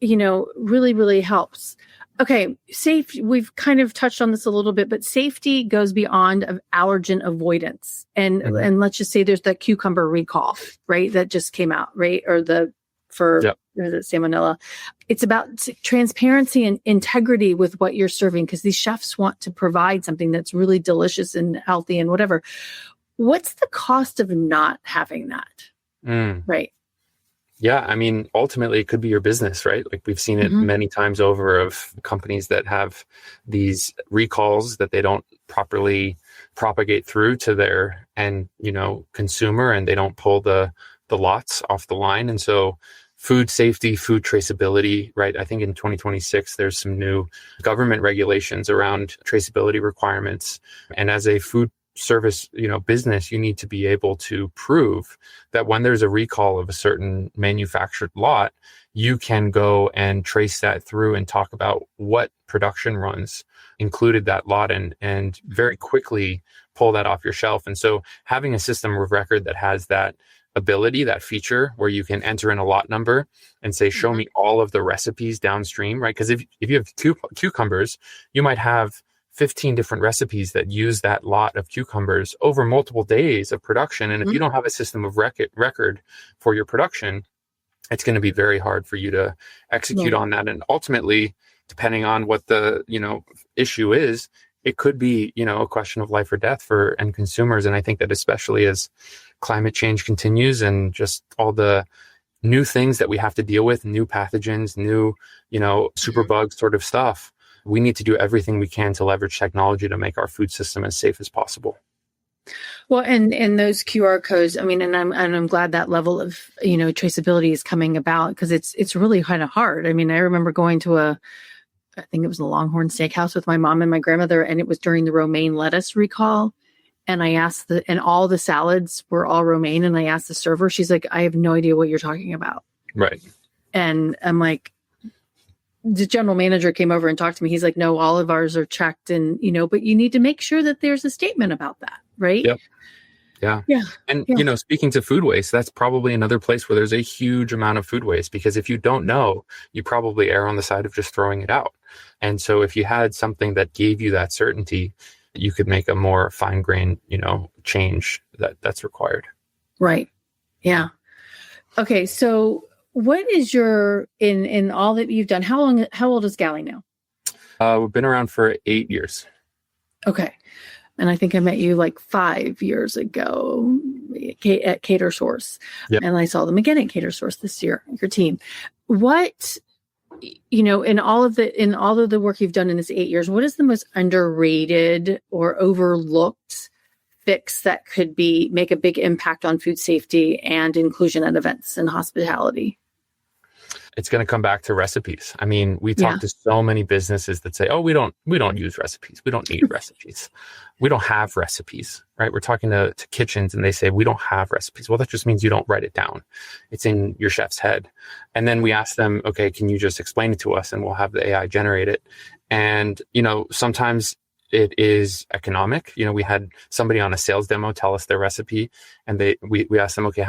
[SPEAKER 1] really, really helps. Okay. Safety. We've kind of touched on this a little bit, but safety goes beyond of allergen avoidance. And let's just say there's that cucumber recall, right? That just came out, right? Or or is it salmonella? It's about transparency and integrity with what you're serving, because these chefs want to provide something that's really delicious and healthy and whatever. What's the cost of not having that? Right.
[SPEAKER 2] Yeah. I mean, ultimately it could be your business, right? Like we've seen it many times over of companies that have these recalls that they don't properly propagate through to their end, consumer, and they don't pull the lots off the line. And so food safety, food traceability, right? I think in 2026, there's some new government regulations around traceability requirements. And as a food service, business, you need to be able to prove that when there's a recall of a certain manufactured lot, you can go and trace that through and talk about what production runs included that lot and very quickly pull that off your shelf. And so having a system of record that has that ability, that feature where you can enter in a lot number and say, show me all of the recipes downstream, right? Because if you have cucumbers, you might have 15 different recipes that use that lot of cucumbers over multiple days of production. And if you don't have a system of record for your production, it's going to be very hard for you to execute on that. And ultimately, depending on what the, issue is, it could be, a question of life or death for end consumers. And I think that especially as climate change continues and just all the new things that we have to deal with, new pathogens, new, superbug sort of stuff, we need to do everything we can to leverage technology to make our food system as safe as possible.
[SPEAKER 1] Well, and those QR codes, I mean, and I'm glad that level of, traceability is coming about, because it's really kind of hard. I mean, I remember going to I think it was the Longhorn Steakhouse with my mom and my grandmother, and it was during the romaine lettuce recall. And I asked and all the salads were all romaine. And I asked the server, she's like, I have no idea what you're talking about.
[SPEAKER 2] Right.
[SPEAKER 1] And I'm like, the general manager came over and talked to me. He's like, no, all of ours are checked. And, but you need to make sure that there's a statement about that. Right.
[SPEAKER 2] Yep. Yeah. And, speaking to food waste, that's probably another place where there's a huge amount of food waste, because if you don't know, you probably err on the side of just throwing it out. And so if you had something that gave you that certainty, you could make a more fine-grained, change that's required.
[SPEAKER 1] Right. Yeah. Okay. So what is in all that you've done, how old is Galley now?
[SPEAKER 2] We've been around for 8 years.
[SPEAKER 1] Okay. And I think I met you like 5 years ago at Cater Source. Yep. And I saw them again at Cater Source this year, your team. What, in all of the work you've done in this 8 years, what is the most underrated or overlooked fix that could make a big impact on food safety and inclusion at events and hospitality?
[SPEAKER 2] It's going to come back to recipes. I mean, we talk to so many businesses that say, oh, we don't use recipes. We don't need recipes. We don't have recipes, right? We're talking to kitchens and they say, we don't have recipes. Well, that just means you don't write it down. It's in your chef's head. And then we ask them, okay, can you just explain it to us? And we'll have the AI generate it. And, sometimes it is economic. We had somebody on a sales demo tell us their recipe, and we asked them, okay,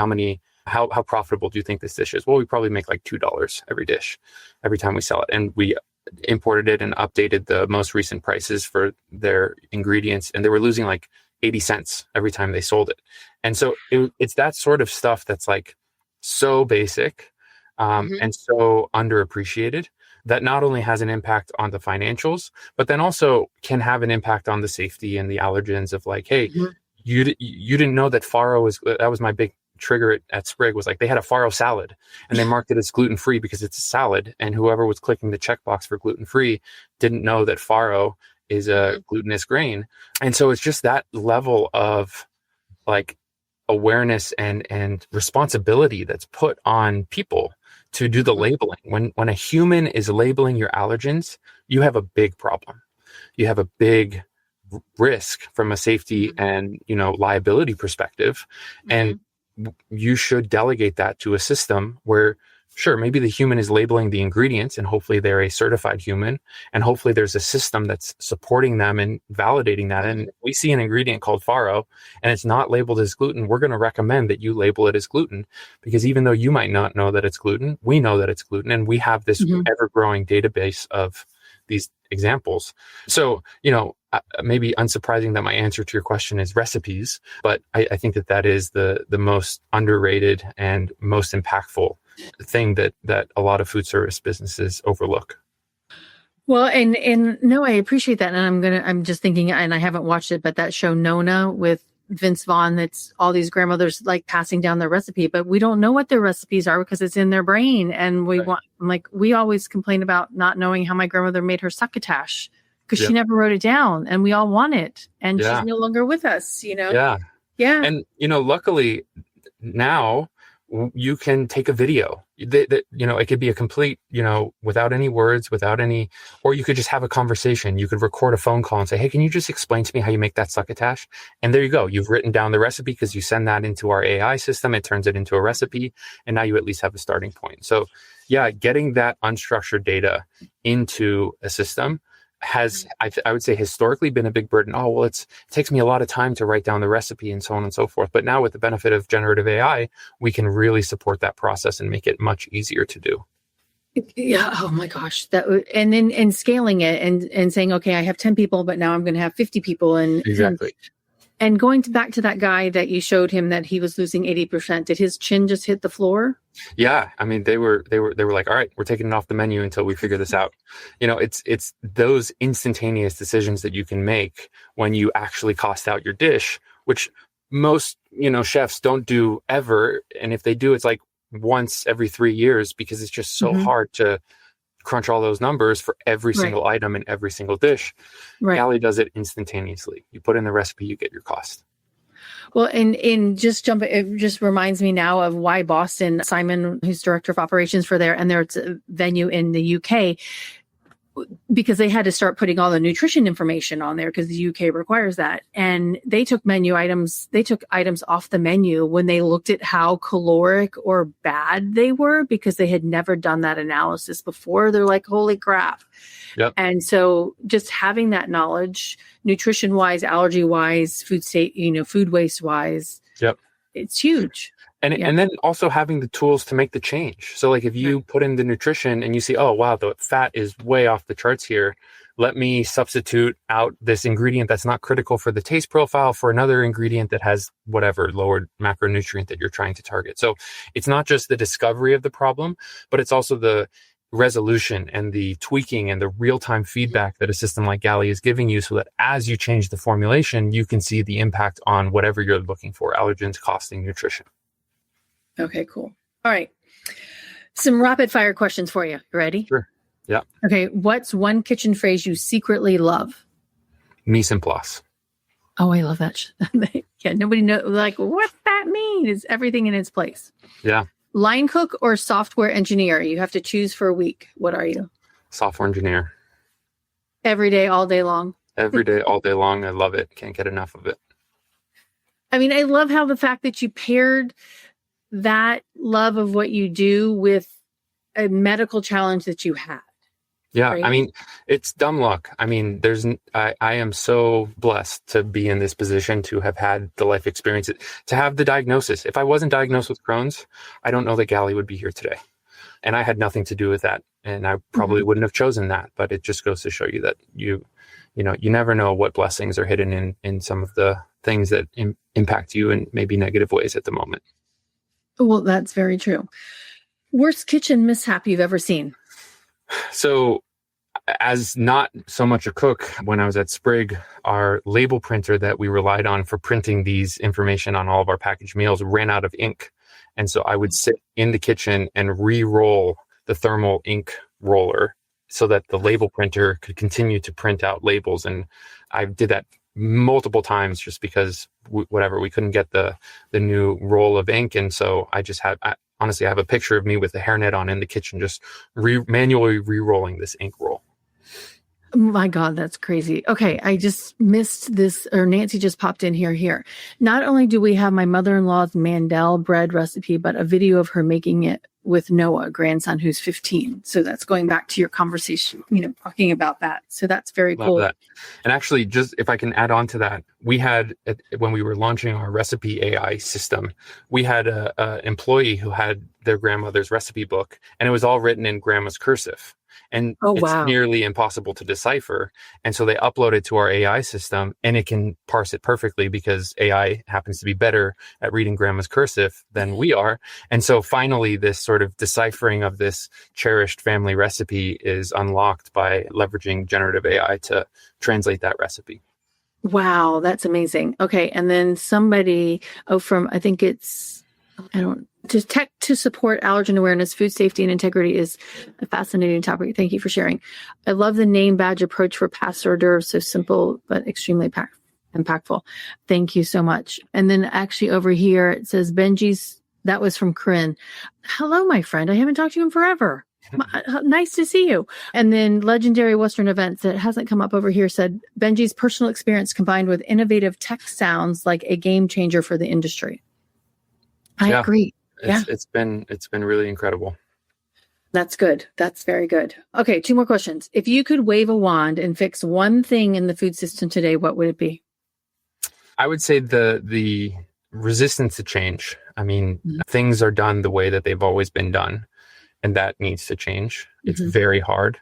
[SPEAKER 2] how profitable do you think this dish is? Well, we probably make like $2 every dish, every time we sell it. And we imported it and updated the most recent prices for their ingredients, and they were losing like 80 cents every time they sold it. And so it's that sort of stuff that's like so basic and so underappreciated, that not only has an impact on the financials, but then also can have an impact on the safety and the allergens of like, hey, you didn't know that farro that was my big trigger at Sprig, was like they had a farro salad and they marked it as gluten-free because it's a salad, and whoever was clicking the checkbox for gluten-free didn't know that farro is a glutinous grain. And so it's just that level of like awareness and responsibility that's put on people to do the labeling. When a human is labeling your allergens, you have a big problem. You have a big risk from a safety and liability perspective. And you should delegate that to a system where, sure, maybe the human is labeling the ingredients, and hopefully they're a certified human, and hopefully there's a system that's supporting them and validating that. And if we see an ingredient called farro and it's not labeled as gluten, we're going to recommend that you label it as gluten, because even though you might not know that it's gluten, we know that it's gluten, and we have this ever-growing database of these examples. So, maybe unsurprising that my answer to your question is recipes, but I think that is the most underrated and most impactful thing that a lot of food service businesses overlook.
[SPEAKER 1] Well, and no, I appreciate that. And I'm just thinking, and I haven't watched it, but that show Nona with Vince Vaughn, that's all these grandmothers like passing down their recipe, but we don't know what their recipes are because it's in their brain. And we always complain about not knowing how my grandmother made her succotash because she never wrote it down, and we all want it. And she's no longer with us,
[SPEAKER 2] Yeah.
[SPEAKER 1] Yeah.
[SPEAKER 2] And, luckily now you can take a video it could be a complete, without any words, or you could just have a conversation. You could record a phone call and say, hey, can you just explain to me how you make that succotash? And there you go. You've written down the recipe because you send that into our AI system. It turns it into a recipe. And now you at least have a starting point. So yeah, getting that unstructured data into a system has, I would say, historically been a big burden. Oh, well, it takes me a lot of time to write down the recipe and so on and so forth. But now with the benefit of generative AI, we can really support that process and make it much easier to do.
[SPEAKER 1] Yeah. Oh my gosh. And scaling it and saying, okay, I have 10 people, but now I'm going to have 50 people.
[SPEAKER 2] Exactly.
[SPEAKER 1] And going back to that guy that you showed him that he was losing 80%, did his chin just hit the floor?
[SPEAKER 2] Yeah. I mean, they were like, all right, we're taking it off the menu until we figure this out. It's those instantaneous decisions that you can make when you actually cost out your dish, which most, chefs don't do ever. And if they do, it's like once every 3 years, because it's just so hard to crunch all those numbers for every single item in every single dish. Right. Galley does it instantaneously. You put in the recipe, you get your cost.
[SPEAKER 1] Well, and it just reminds me now of why Boston, Simon, who's director of operations for there, and there's a venue in the UK, because they had to start putting all the nutrition information on there because the UK requires that. And they took items off the menu when they looked at how caloric or bad they were, because they had never done that analysis before. They're like, holy crap. Yep. And so just having that knowledge, nutrition wise, allergy wise, food waste wise, it's huge.
[SPEAKER 2] And then also having the tools to make the change. So like if you put in the nutrition and you see, oh, wow, the fat is way off the charts here. Let me substitute out this ingredient that's not critical for the taste profile for another ingredient that has whatever lowered macronutrient that you're trying to target. So it's not just the discovery of the problem, but it's also the resolution and the tweaking and the real-time feedback that a system like Galley is giving you, so that as you change the formulation, you can see the impact on whatever you're looking for: allergens, costing, nutrition.
[SPEAKER 1] Okay, cool. All right. Some rapid fire questions for you. You ready?
[SPEAKER 2] Sure. Yeah.
[SPEAKER 1] Okay. What's one kitchen phrase you secretly love?
[SPEAKER 2] Mise en place.
[SPEAKER 1] Oh, I love that. Yeah. Nobody knows, like, what that mean? Is everything in its place?
[SPEAKER 2] Yeah.
[SPEAKER 1] Line cook or software engineer? You have to choose for a week. What are you?
[SPEAKER 2] Software engineer.
[SPEAKER 1] Every day, all day long.
[SPEAKER 2] Every day, all day long. I love it. Can't get enough of it.
[SPEAKER 1] I mean, I love how the fact that you paired that love of what you do with a medical challenge that you had.
[SPEAKER 2] Yeah.
[SPEAKER 1] Right?
[SPEAKER 2] I mean, it's dumb luck. I mean, I am so blessed to be in this position, to have had the life experience, to have the diagnosis. If I wasn't diagnosed with Crohn's, I don't know that Galley would be here today. And I had nothing to do with that. And I probably wouldn't have chosen that, but it just goes to show you that you never know what blessings are hidden in some of the things that impact you in maybe negative ways at the moment.
[SPEAKER 1] Well, that's very true. Worst kitchen mishap you've ever seen?
[SPEAKER 2] So, as not so much a cook, when I was at Sprig, our label printer that we relied on for printing these information on all of our packaged meals ran out of ink. And so I would sit in the kitchen and re-roll the thermal ink roller so that the label printer could continue to print out labels. And I did that multiple times just because we couldn't get the new roll of ink. And so honestly, I have a picture of me with a hairnet on in the kitchen, just manually re-rolling this ink roll.
[SPEAKER 1] My God, that's crazy. Okay, I just missed this, or Nancy just popped in here. Not only do we have my mother-in-law's mandel bread recipe, but a video of her making it with Noah, grandson, who's 15. So that's going back to your conversation, talking about that. So that's very cool.
[SPEAKER 2] That. And actually, just if I can add on to that, we had, when we were launching our recipe AI system, we had a employee who had their grandmother's recipe book, and it was all written in grandma's cursive. and
[SPEAKER 1] Oh,
[SPEAKER 2] it's
[SPEAKER 1] wow.
[SPEAKER 2] nearly impossible to decipher. And so they upload it to our AI system, and it can parse it perfectly because AI happens to be better at reading grandma's cursive than we are. And so finally, this sort of deciphering of this cherished family recipe is unlocked by leveraging generative AI to translate that recipe.
[SPEAKER 1] Wow, that's amazing. Okay. And then somebody, I think it's, I don't, to tech to support allergen awareness, food safety, and integrity is a fascinating topic. Thank you for sharing. I love the name badge approach for past hors d'oeuvres. So simple, but extremely impactful. Thank you so much. And then actually over here, it says that was from Corinne. Hello, my friend. I haven't talked to you in forever. Nice to see you. And then Legendary Western Events, that hasn't come up over here, said Benji's personal experience combined with innovative tech sounds like a game changer for the industry. I agree.
[SPEAKER 2] It's been really incredible.
[SPEAKER 1] That's good. That's very good. Okay, 2 more questions. If you could wave a wand and fix one thing in the food system today, what would it be?
[SPEAKER 2] I would say the resistance to change. I mean, things are done the way that they've always been done, and that needs to change. It's very hard,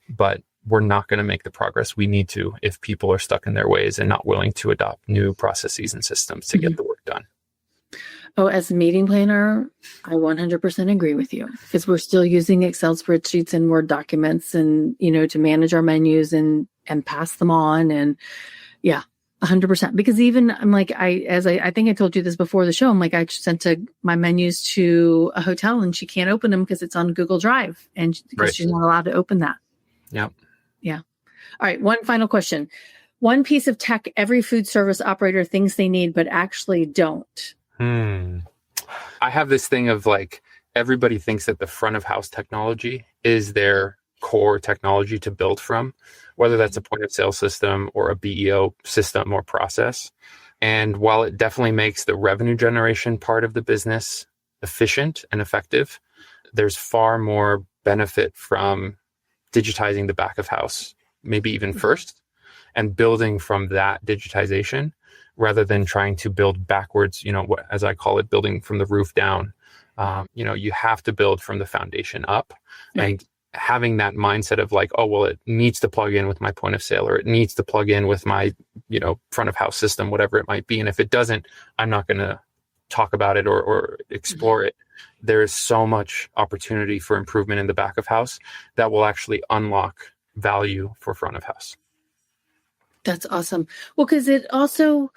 [SPEAKER 2] but we're not going to make the progress we need to if people are stuck in their ways and not willing to adopt new processes and systems to get the work done.
[SPEAKER 1] Oh, as a meeting planner, I 100% agree with you, because we're still using Excel spreadsheets and Word documents and, to manage our menus and pass them on. And 100%. Because even I'm like, I think I told you this before the show, I'm like, I sent my menus to a hotel and she can't open them because it's on Google Drive and because she's not allowed to open that.
[SPEAKER 2] Yeah.
[SPEAKER 1] Yeah. All right. One final question. One piece of tech every food service operator thinks they need, but actually don't.
[SPEAKER 2] I have this thing of like, everybody thinks that the front of house technology is their core technology to build from, whether that's a point of sale system or a BEO system or process. And while it definitely makes the revenue generation part of the business efficient and effective, there's far more benefit from digitizing the back of house, maybe even first, and building from that digitization rather than trying to build backwards, as I call it, building from the roof down. You have to build from the foundation up. Right. And having that mindset of like, oh, well, it needs to plug in with my point of sale, or it needs to plug in with my, front of house system, whatever it might be. And if it doesn't, I'm not going to talk about it or explore it. There is so much opportunity for improvement in the back of house that will actually unlock value for front of house.
[SPEAKER 1] That's awesome. Well, because it also,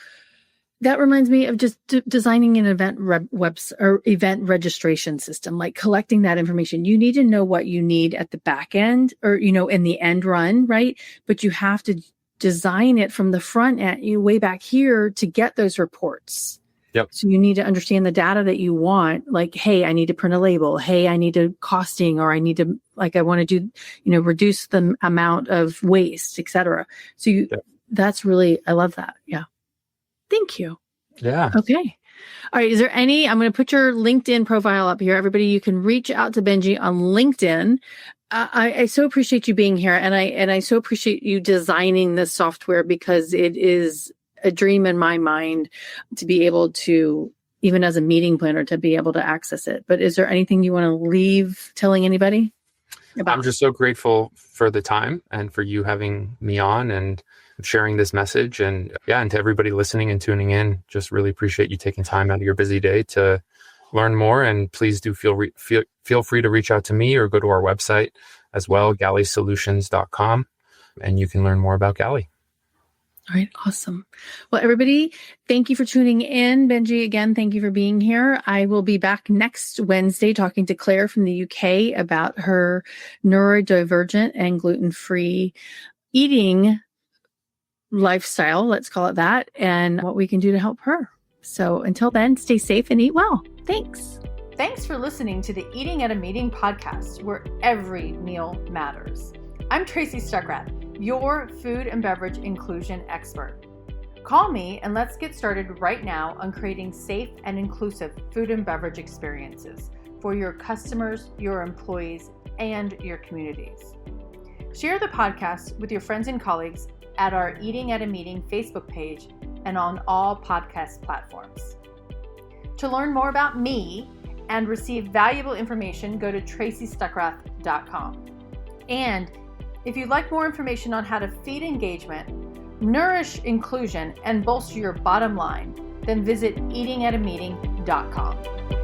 [SPEAKER 1] that reminds me of just designing an event event registration system, like collecting that information. You need to know what you need at the back end or, in the end run, right? But you have to design it from the front end, way back here to get those reports.
[SPEAKER 2] Yep.
[SPEAKER 1] So you need to understand the data that you want. Like, hey, I need to print a label. Hey, I need to costing, or I need to, I want to do, reduce the amount of waste, et cetera. So that's really, I love that. Yeah. Thank you.
[SPEAKER 2] Yeah.
[SPEAKER 1] Okay. All right. Is there I'm going to put your LinkedIn profile up here. Everybody, you can reach out to Benji on LinkedIn. I so appreciate you being here. And I so appreciate you designing this software, because it is a dream in my mind to be able to, even as a meeting planner, to be able to access it. But is there anything you want to leave telling anybody about?
[SPEAKER 2] I'm just so grateful for the time and for you having me on and sharing this message. And and to everybody listening and tuning in, just really appreciate you taking time out of your busy day to learn more. And please do feel free to reach out to me or go to our website as well, galleysolutions.com, and you can learn more about Galley.
[SPEAKER 1] All right. Awesome. Well, everybody, thank you for tuning in. Benji, again, thank you for being here. I will be back next Wednesday talking to Claire from the UK about her neurodivergent and gluten-free eating lifestyle, let's call it that, and what we can do to help her. So until then, stay safe and eat well. Thanks. Thanks for listening to the Eating at a Meeting podcast, where every meal matters. I'm Tracy Stuckrath, your food and beverage inclusion expert. Call me and let's get started right now on creating safe and inclusive food and beverage experiences for your customers, your employees, and your communities. Share the podcast with your friends and colleagues at our Eating at a Meeting Facebook page and on all podcast platforms. To learn more about me and receive valuable information, go to tracystuckrath.com. And if you'd like more information on how to feed engagement, nourish inclusion, and bolster your bottom line, then visit eatingatameeting.com.